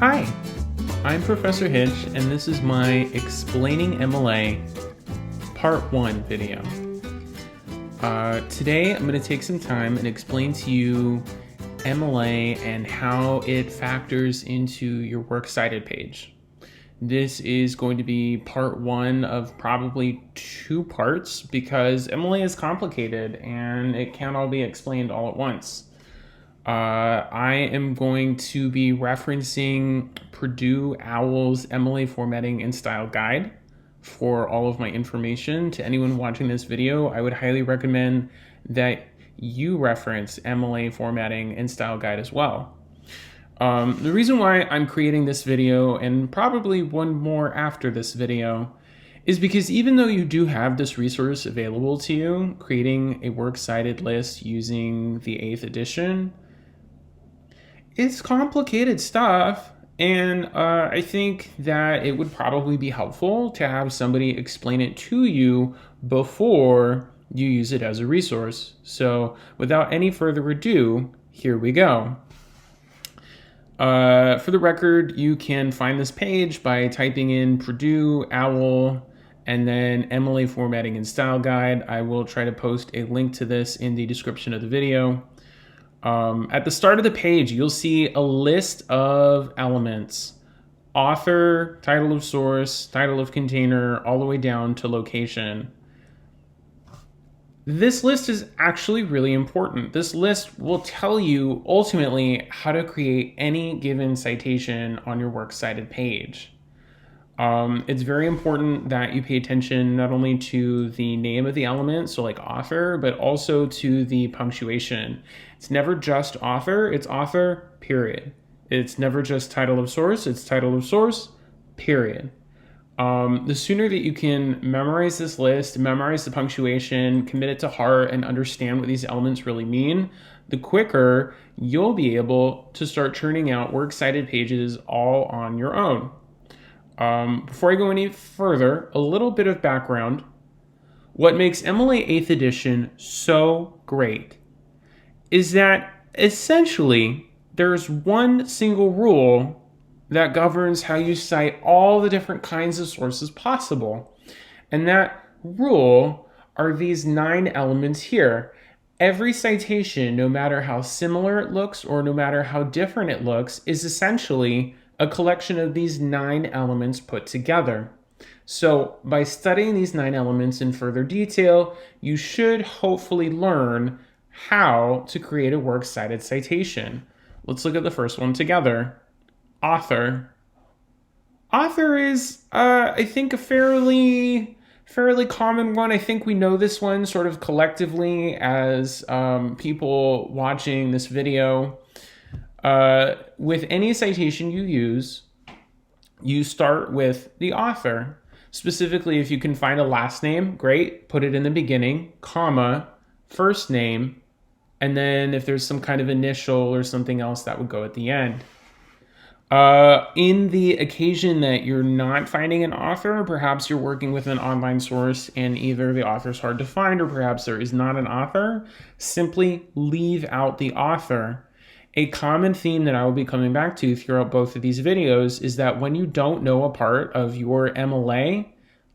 Hi, I'm Professor Hitch, and this is my Explaining MLA Part 1 video. Today I'm going to take some time and explain to you MLA and how it factors into your Works Cited page. This is going to be part 1 of probably 2 parts because MLA is complicated and it can't all be explained all at once. I am going to be referencing Purdue OWL's MLA Formatting and Style Guide for all of my information. To anyone watching this video, I would highly recommend that you reference MLA Formatting and Style Guide as well. The reason why I'm creating this video, and probably one more after this video, is because even though you do have this resource available to you, creating a works cited list using the 8th edition, it's complicated stuff, and I think that it would probably be helpful to have somebody explain it to you before you use it as a resource. So without any further ado, here we go. For the record, you can find this page by typing in Purdue OWL and then MLA Formatting and Style Guide. I will try to post a link to this in the description of the video. At the start of the page, you'll see a list of elements: author, title of source, title of container, all the way down to location. This list is actually really important. This list will tell you ultimately how to create any given citation on your works cited page. It's very important that you pay attention not only to the name of the element, so like author, but also to the punctuation. It's never just author, it's author, period. It's never just title of source, it's title of source, period. The sooner that you can memorize this list, memorize the punctuation, commit it to heart, and understand what these elements really mean, the quicker you'll be able to start churning out works cited pages all on your own. Before I go any further, a little bit of background. What makes MLA 8th edition so great is that essentially there's one single rule that governs how you cite all the different kinds of sources possible. And that rule are these 9 elements here. Every citation, no matter how similar it looks or no matter how different it looks, is essentially a collection of these 9 elements put together. So by studying these 9 elements in further detail, you should hopefully learn how to create a works cited citation. Let's look at the first one together. Author. Author is, I think, a fairly common one. I think we know this one sort of collectively as people watching this video. With any citation you use, you start with the author. Specifically, if you can find a last name, great, put it in the beginning, comma, first name, and then if there's some kind of initial or something else, that would go at the end. In the occasion that you're not finding an author, perhaps you're working with an online source and either the author's hard to find or perhaps there is not an author, simply leave out the author. A common theme that I will be coming back to throughout both of these videos is that when you don't know a part of your MLA,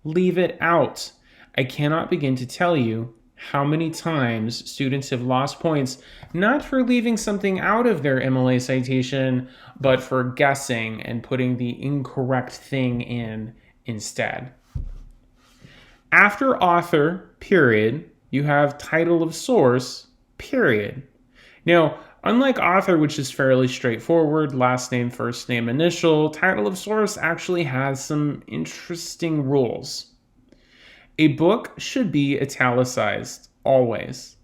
leave it out. I cannot begin to tell you how many times students have lost points, not for leaving something out of their MLA citation, but for guessing and putting the incorrect thing in instead. After author, period, you have title of source, period. Now, unlike author, which is fairly straightforward, last name, first name, initial, title of source actually has some interesting rules. A book should be italicized, always.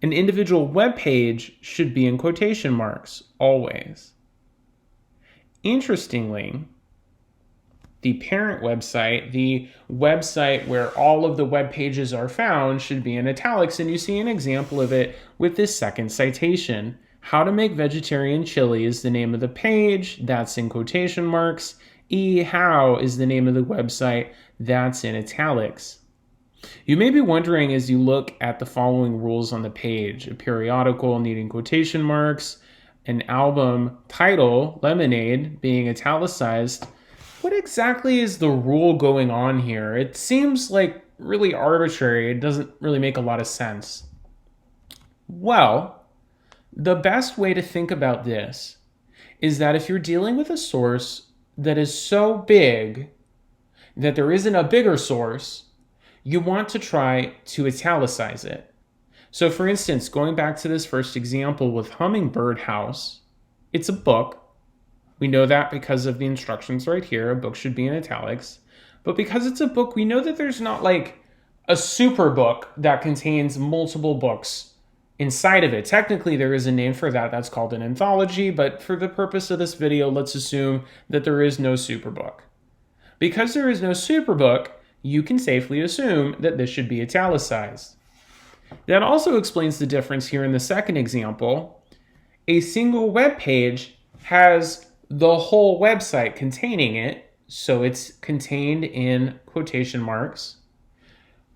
An individual web page should be in quotation marks, always. Interestingly, the parent website, the website where all of the web pages are found, should be in italics, and you see an example of it with this second citation. How to make vegetarian chili is the name of the page, that's in quotation marks. How is the name of the website, that's in italics. You may be wondering as you look at the following rules on the page: a periodical needing quotation marks, an album title, Lemonade, being italicized, what exactly is the rule going on here? It seems like really arbitrary. It doesn't really make a lot of sense. Well, the best way to think about this is that if you're dealing with a source that is so big that there isn't a bigger source, you want to try to italicize it. So for instance, going back to this first example with Hummingbird House, it's a book. We know that because of the instructions right here. A book should be in italics. But because it's a book, we know that there's not like a super book that contains multiple books inside of it. Technically, there is a name for that. That's called an anthology. But for the purpose of this video, let's assume that there is no super book. Because there is no super book, you can safely assume that this should be italicized. That also explains the difference here in the second example. A single web page has the whole website containing it, so it's contained in quotation marks.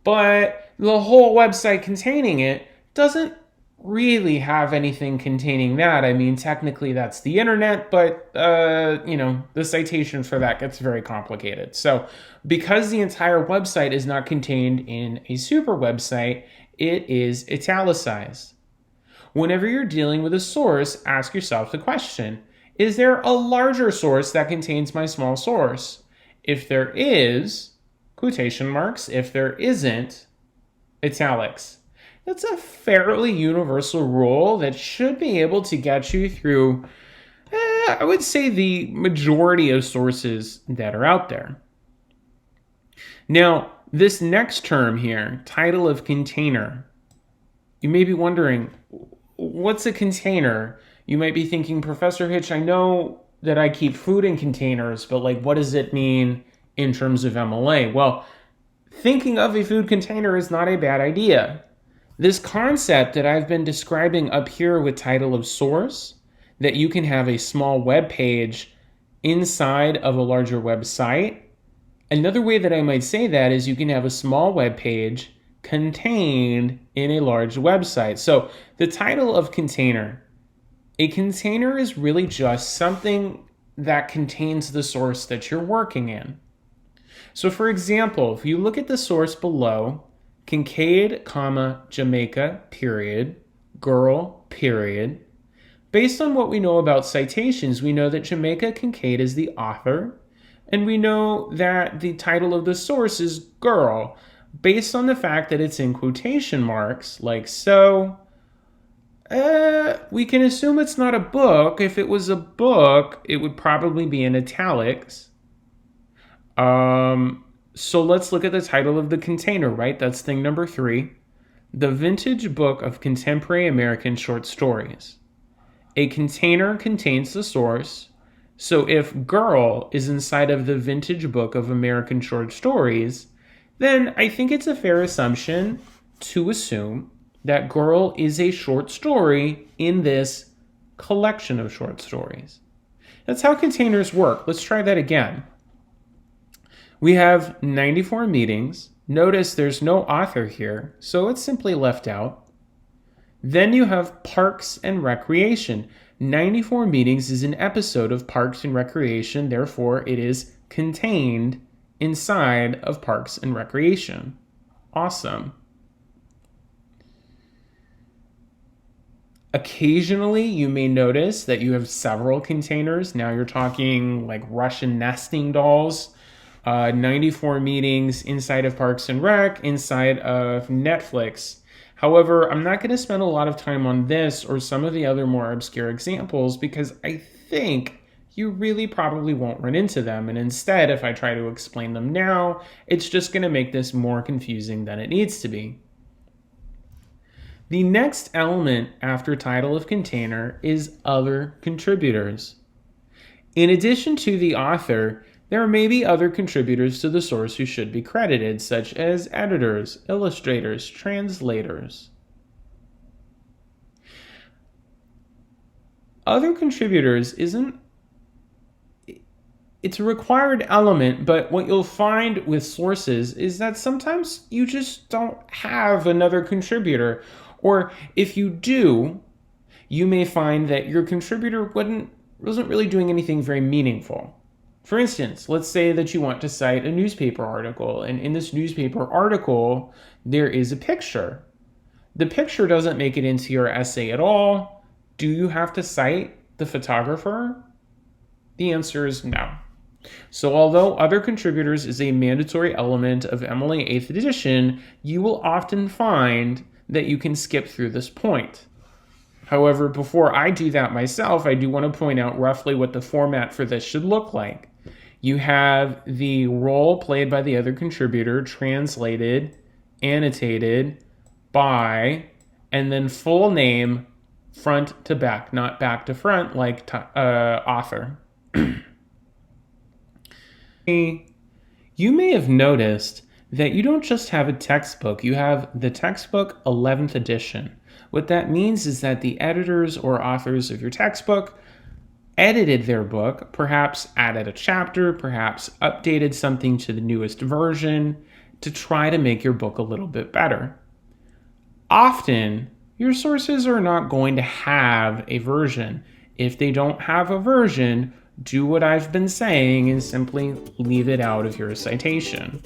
But the whole website containing it doesn't really have anything containing that. I mean, technically that's the internet, but the citation for that gets very complicated. So because the entire website is not contained in a super website, it is italicized. Whenever you're dealing with a source, ask yourself the question, is there a larger source that contains my small source? If there is, quotation marks. If there isn't, italics. That's a fairly universal rule that should be able to get you through, I would say, the majority of sources that are out there. Now, this next term here, title of container, you may be wondering, what's a container? You might be thinking, Professor Hitch, I know that I keep food in containers, but what does it mean in terms of MLA? Well, thinking of a food container is not a bad idea. This concept that I've been describing up here with title of source, that you can have a small web page inside of a larger website. Another way that I might say that is you can have a small web page contained in a large website. So the title of container, a container is really just something that contains the source that you're working in. So for example, if you look at the source below, Kincaid, Jamaica, period, girl, period. Based on what we know about citations, we know that Jamaica Kincaid is the author, and we know that the title of the source is girl, based on the fact that it's in quotation marks, like so. We can assume it's not a book. If it was a book, it would probably be in italics. So let's look at the title of the container, right? That's thing number 3. The Vintage Book of Contemporary American Short Stories. A container contains the source. So if girl is inside of the Vintage Book of American Short Stories, then I think it's a fair assumption to assume that girl is a short story in this collection of short stories. That's how containers work. Let's try that again. We have 94 meetings. Notice there's no author here, so it's simply left out. Then you have Parks and Recreation. 94 meetings is an episode of Parks and Recreation, therefore it is contained inside of Parks and Recreation. Awesome. Occasionally, you may notice that you have several containers. Now you're talking like Russian nesting dolls. 94 meetings inside of Parks and Rec, inside of Netflix. However, I'm not going to spend a lot of time on this or some of the other more obscure examples because I think you really probably won't run into them. And instead, if I try to explain them now, it's just going to make this more confusing than it needs to be. The next element after title of container is other contributors. In addition to the author, there may be other contributors to the source who should be credited, such as editors, illustrators, translators. Other contributors it's a required element, but what you'll find with sources is that sometimes you just don't have another contributor. Or if you do, you may find that your contributor wasn't really doing anything very meaningful. For instance, let's say that you want to cite a newspaper article, and in this newspaper article, there is a picture. The picture doesn't make it into your essay at all. Do you have to cite the photographer? The answer is no. So although other contributors is a mandatory element of MLA 8th edition, you will often find that you can skip through this point. However, before I do that myself, I do want to point out roughly what the format for this should look like. You have the role played by the other contributor, translated, annotated by, and then full name front to back, not back to front like author. You may have noticed that you don't just have a textbook, you have the textbook 11th edition. What that means is that the editors or authors of your textbook edited their book, perhaps added a chapter, perhaps updated something to the newest version to try to make your book a little bit better. Often, your sources are not going to have a version. If they don't have a version, do what I've been saying and simply leave it out of your citation.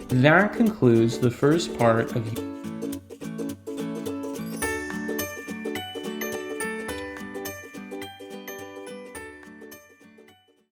That concludes the first part of